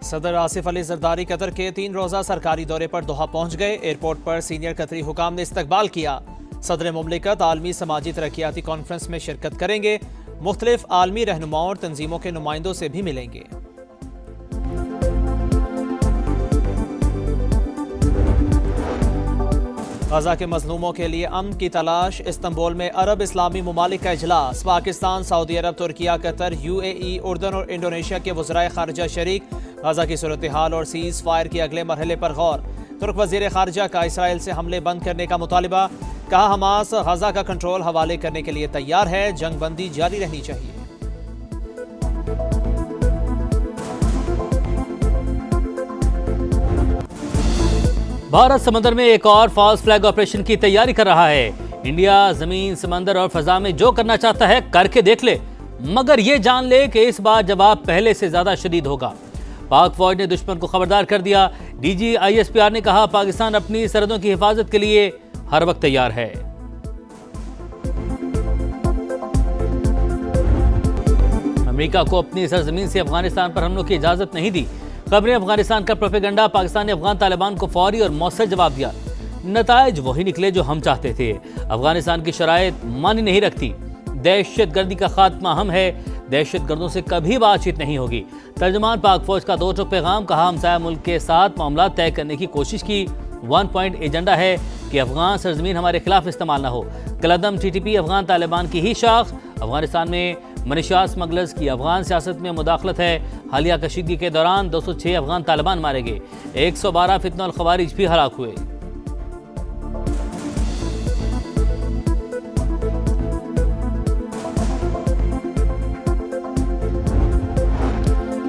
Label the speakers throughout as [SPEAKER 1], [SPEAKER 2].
[SPEAKER 1] सदर आसिफ अली जरदारी कतर के 3 रोजा सरकारी दौरे पर दोहा पहुंच गए। एयरपोर्ट पर सीनियर कतरी हुकाम ने इस्तकबाल किया। सदर मुमलिकत आलमी समाजी तरक्याती कॉन्फ्रेंस में शिरकत करेंगे। मुख्तलिफ आलमी रहनुमाओं और तंजीमों के नुमाइंदों से भी मिलेंगे। गजा के मजलूमों के लिए अमन की तलाश। इस्तंबुल में अरब इस्लामी ममालिक का इजलास। पाकिस्तान, सऊदी अरब, तुर्किया, कतर, UAE, उर्दन और इंडोनेशिया के वज़राए खारजा शरीक। गजा की सूरत हाल और सीज फायर के अगले मरहले पर गौर। तुर्क वज़ीर खारजा का इसराइल से हमले बंद करने का मुतालिबा। कहा, हमास गजा का कंट्रोल हवाले करने के लिए तैयार है। जंग बंदी जारी रहनी चाहिए।
[SPEAKER 2] भारत समंदर में एक और फॉल्स फ्लैग ऑपरेशन की तैयारी कर रहा है। इंडिया जमीन, समंदर और फजा में जो करना चाहता है करके देख ले, मगर ये जान ले कि इस बार जवाब पहले से ज्यादा शदीद होगा। पाक फौज ने दुश्मन को खबरदार कर दिया। DG ISPR ने कहा, पाकिस्तान अपनी सरहदों की हिफाजत के लिए हर वक्त तैयार है। अमेरिका को अपनी सरजमीन से अफगानिस्तान पर हमलों की इजाजत नहीं दी। खबरें अफगानिस्तान का प्रोपेगेंडा। पाकिस्तान ने अफगान तालिबान को फौरी और मौसर जवाब दिया। नताइज वही निकले जो हम चाहते थे। अफगानिस्तान की शराइत मानी नहीं रखती। दहशतगर्दी का खात्मा हम है। दहशतगर्दों से कभी बातचीत नहीं होगी। तर्जुमान पाक फौज का 2 टूक पैगाम। कहा, हमसाया मुल्क के साथ मामला तय करने की कोशिश की। 1 पॉइंट एजेंडा है कि अफगान सरजमीन हमारे खिलाफ इस्तेमाल न हो। कलदम TTP अफगान तालिबान की ही शाख। अफगानिस्तान में मनीशा स्मगलर्स की अफगान सियासत में मुदाखलत है। हालिया कशीदगी के दौरान 206 अफगान तालिबान मारे गए। 112 फितनल खवारिज भी हलाक हुए।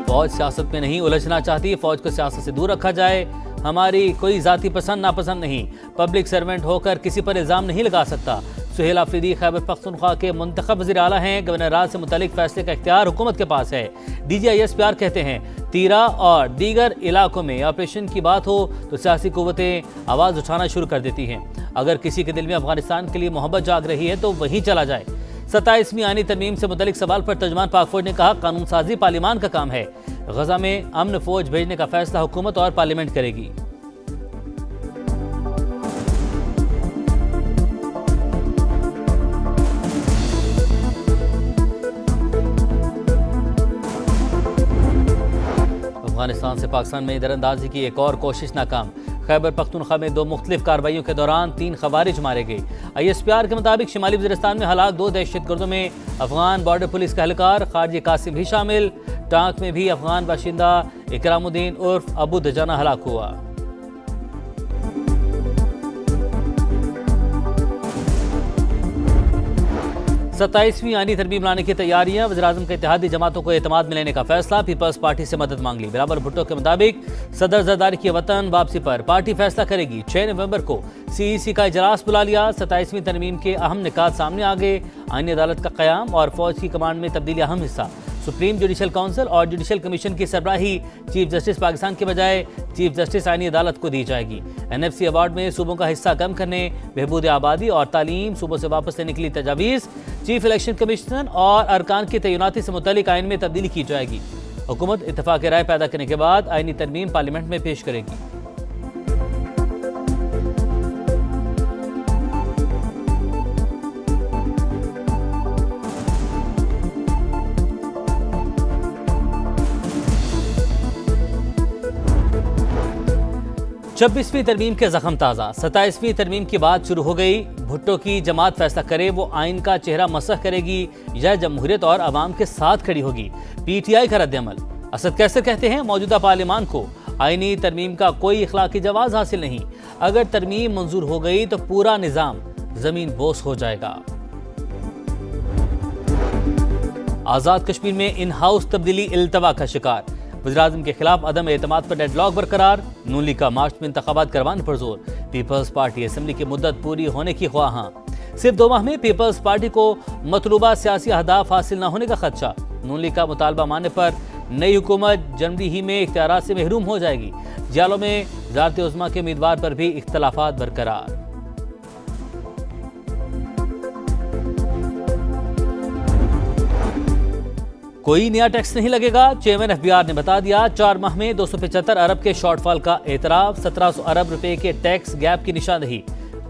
[SPEAKER 2] फौज सियासत में नहीं उलझना चाहती। फौज को सियासत से दूर रखा जाए। हमारी कोई जाति पसंद नापसंद नहीं। पब्लिक सर्वेंट होकर किसी पर इल्जाम नहीं लगा सकता। सुहेल आफरीदी खैबर पख्तूनख्वा के मुंतखब वज़ीर आला हैं। गवर्नर राज से मुतालिक फैसले का इख्तियार हुकूमत के पास है। DG ISPR कहते हैं, तीरा और दीगर इलाकों में ऑपरेशन की बात हो तो सियासी कुव्वतें आवाज़ उठाना शुरू कर देती हैं। अगर किसी के दिल में अफगानिस्तान के लिए मोहब्बत जाग रही है तो वहीं चला जाए। 27वीं आईनी तरमीम से मुतालिक सवाल पर तर्जुमान पाक फौज ने कहा, कानून साजी पार्लियामान का काम है। गजा में अमन फौज भेजने का फैसला हुकूमत और पार्लियामेंट करेगी। अफगानिस्तान से पाकिस्तान में दरअंदाजी की एक और कोशिश नाकाम। खैबर पख्तूनख्वा में 2 मुख्तलिफ कार्रवाइयों के दौरान 3 खवारिज मारे गए। ISPR के मुताबिक शिमाली वज़ीरिस्तान में हलाक 2 दहशतगर्दों में अफगान बॉर्डर पुलिस का एहलकार खारजी कासिम भी शामिल। टांक में भी अफगान बाशिंदा इकरामुद्दीन उर्फ अबू दजाना हलाक हुआ। सत्ताईसवीं आईनी तरमीम लाने की तैयारियां। वज़ीर-ए-आज़म के इत्तेहादी जमातों को एतमाद मिलने का फैसला। पीपल्स पार्टी से मदद मांग ली। बिलावल भुट्टो के मुताबिक सदर जरदारी की वतन वापसी पर पार्टी फैसला करेगी। 6 नवंबर को CEC का इजलास बुला लिया। 27वीं तरमीम के अहम निकात सामने आ गए। आईनी अदालत का क़याम और फौज की कमांड में तब्दीली अहम हिस्सा। सुप्रीम जुडिशल काउंसिल और जुडिशल कमीशन की सरबराही चीफ जस्टिस पाकिस्तान के बजाय चीफ जस्टिस आईनी अदालत को दी जाएगी। NFC अवार्ड में सूबों का हिस्सा कम करने, बहबूद आबादी और तालीम, सूबों से वापस लेने के लिए तजावीज़। चीफ इलेक्शन कमिश्नर और अरकान की तैनाती से मुतालिक आइन में तब्दीली की जाएगी। हुकूमत इत्तफाक राय पैदा करने के बाद आईनी तरमीम पार्लियामेंट में पेश करेगी। 26वीं तरमीम के जख्म ताज़ा। 27वीं तरमीम की बात शुरू हो गई। भुट्टो की जमात फैसला करे वो आइन का चेहरा मसख करेगी या जमहूरियत और अवाम के साथ खड़ी होगी। PTI का रद्द-ए-अमल। असद कैसर कहते हैं, मौजूदा पार्लियामान को आइनी तरमीम का कोई इखलाकी जवाज हासिल नहीं। अगर तरमीम मंजूर हो गई तो पूरा निज़ाम जमीन बोस हो जाएगा। आज़ाद कश्मीर में इन हाउस तब्दीली इल्तवा का शिकार। वज़ीर-ए-आज़म के खिलाफ अदम एतमाद पर डेडलॉक बरकरार। नून लीग का मार्च में इंतखाबात करवाने पर जोर। पीपल्स पार्टी असेंबली की मुद्दत पूरी होने की ख्वाहां। सिर्फ 2 माह में पीपल्स पार्टी को मतलूबा सियासी अहदाफ हासिल न होने का खदशा। नून लीग का मुतालबा मानने पर नई हुकूमत जनवरी ही में इख्तियारात से महरूम हो जाएगी। जालों में वज़ारत उज़्मा के उम्मीदवार पर भी इख्तलाफात बरकरार। कोई नया टैक्स नहीं लगेगा। चेयरमैन एफबीआर ने बता दिया 4 माह में 275 अरब के शॉर्टफॉल का एतराफ, 1700 अरब रुपए के टैक्स गैप की निशानदही।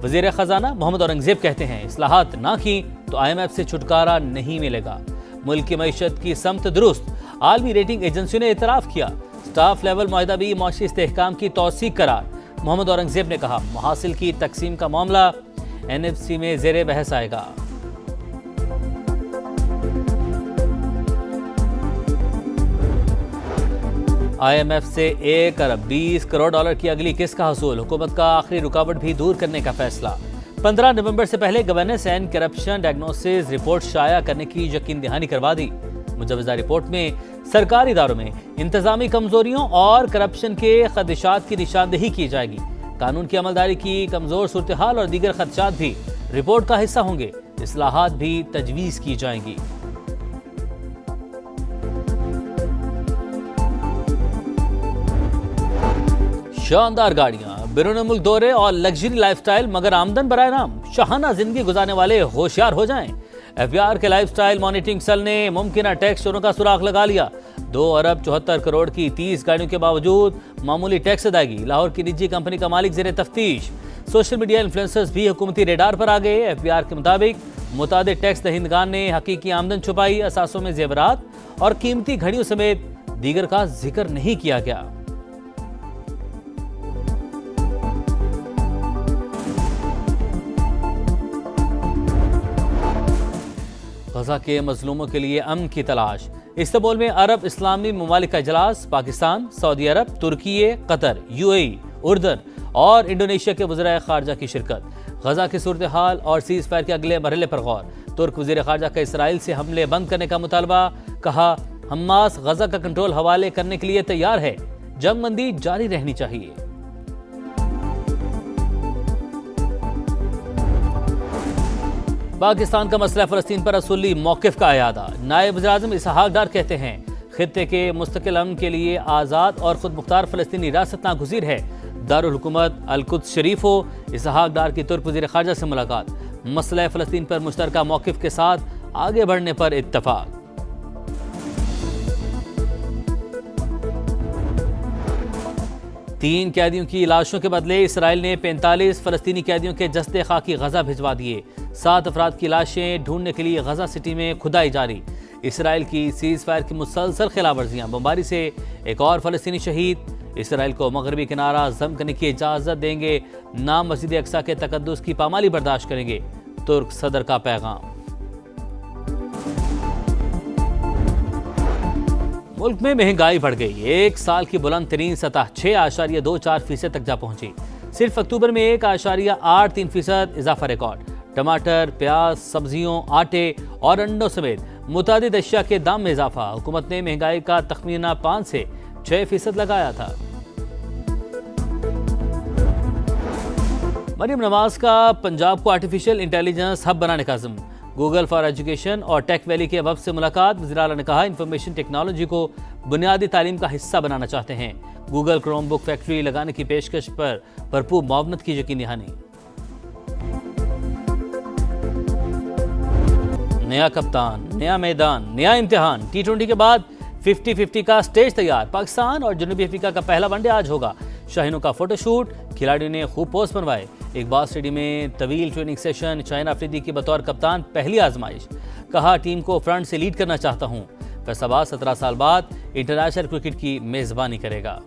[SPEAKER 2] वजीर खजाना मोहम्मद औरंगजेब कहते हैं इस्लाहात ना की तो IMF से छुटकारा नहीं मिलेगा। मुल्क की मईशत की समत दुरुस्त, आलमी रेटिंग एजेंसियों ने एतराफ किया। स्टाफ लेवल मुआहदा भी मौशी इस्तेहकाम की तौसीक करार। मोहम्मद औरंगजेब ने कहा महासिल की तकसीम का मामला NFC में जेरे बहस आएगा। IMF से 1 अरब 20 करोड़ डॉलर की अगली किस्त का हसूल, हुकूमत का आखिरी रुकावट भी दूर करने का फैसला। 15 नवंबर से पहले governance and corruption diagnosis report शाया करने की यकीन दहानी करवा दी। मुजवजा रिपोर्ट में सरकारी इदारों में इंतजामी कमजोरियों और करप्शन के खदशात की निशानदेही की जाएगी। कानून की अमलदारी की कमजोर सूरत हाल और दीगर खदशात भी रिपोर्ट का हिस्सा होंगे। इस्लाहात भी तजवीज़ की जाएंगी। शानदार गाड़ियां, बैरून मुल्क दौरे और लग्जरी लाइफस्टाइल, मगर आमदन बराए नाम। शाहाना जिंदगी गुजारने वाले होशियार हो जाएं। एफबीआर के लाइफस्टाइल मॉनिटरिंग सेल ने मुमकिन टैक्स चोरों का सुराग लगा लिया। 2 अरब 74 करोड़ की 30 गाड़ियों के बावजूद मामूली टैक्स अदायगी। लाहौर की निजी कंपनी का मालिक जेरे तफ्तीश। सोशल मीडिया इन्फ्लुएंसर्स भी हुकूमती रेडार पर आ गए। एफबीआर के मुताबिक मुतादिद टैक्स दहिंदगान ने हकीकी आमदन छुपाई। असासों में जेवरात और कीमती घड़ियों समेत दीगर का जिक्र नहीं किया गया। गजा के मजलूमों के लिए अमन की तलाश। इस्तांबुल में अरब इस्लामी ममालिक का इजलास। पाकिस्तान, सऊदी अरब, तुर्की, कतर, UAE, उर्दन और इंडोनेशिया के वज़ीर ख़ारजा की शिरकत। गजा की सूरत हाल और सीज़ फायर के अगले मरहले पर गौर। तुर्क वज़ीर ख़ारजा का इसराइल से हमले बंद करने का मुतालबा। कहा हमास गजा का कंट्रोल हवाले करने के लिए तैयार है। जंगबंदी जारी रहनी चाहिए। पाकिस्तान का मसला फ़लस्तीन पर असुली मौक़िफ़ का अयादा। नायब वज़ीर-ए-आज़म इसहाक डार कहते हैं खित्ते के मुस्तकिल अमन के लिए आज़ाद और खुद मुख्तार फ़लस्तीनी रियासत नागुज़ीर है। दारुल हुकूमत अल-कुद्स शरीफ हो। इसहाक डार की तुर्क वज़ीर ख़ारजा से मुलाकात। मसला फ़लस्तीन पर मुश्तरका मौक़िफ़ के साथ आगे बढ़ने पर इत्तफ़ाक़। तीन कैदियों की लाशों के बदले इसराइल ने 45 फ़लस्तीनी कैदियों के जस्ते खाकी गजा भिजवा दिए। 7 अफराद की लाशें ढूंढने के लिए गजा सिटी में खुदाई जारी। इसराइल की सीज़ फायर की मुसलसल खिलाफवर्जियां, बमबारी से एक और फ़लस्तीनी शहीद। इसराइल को मगरबी किनारा ज़म करने की इजाज़त देंगे ना मस्जिद अक्सा के तकद्दुस की पामाली बर्दाश्त करेंगे। तुर्क सदर का पैगाम। मुल्क में महंगाई बढ़ गई। 1 साल की बुलंद तरीन सतह 6.24% तक जा पहुंची। सिर्फ अक्टूबर में 1.83% इजाफा रिकॉर्ड। टमाटर, प्याज, सब्जियों, आटे और अंडों समेत मुतादिद अशिया के दाम में इजाफा। हुकूमत ने महंगाई का तखमीना 5 से 6% लगाया था। मरियम नवाज का पंजाब को आर्टिफिशियल इंटेलिजेंस हब बनाने का अज़्म। गूगल फॉर एजुकेशन और टेक वैली के हब से मुलाकात। वज़ीर आला ने कहा इंफॉर्मेशन टेक्नोलॉजी को बुनियादी तालीम का हिस्सा बनाना चाहते हैं। गूगल क्रोम बुक फैक्ट्री लगाने की पेशकश पर भरपूर मुआवनत की यकीन दहानी। नया कप्तान, नया मैदान, नया इम्तिहान। T20 के बाद 50-50 का स्टेज तैयार। पाकिस्तान और जनूबी अफ्रीका का पहला वनडे आज होगा। शाहीनों का फोटोशूट, खिलाड़ियों ने खूब पोस्ट बनवाए। इकबाल स्टेडियम में तवील ट्रेनिंग सेशन। शाहीन अफरीदी की बतौर कप्तान पहली आजमाइश। कहा टीम को फ्रंट से लीड करना चाहता हूँ। फैसलाबाद 17 साल बाद इंटरनेशनल क्रिकेट की मेजबानी करेगा।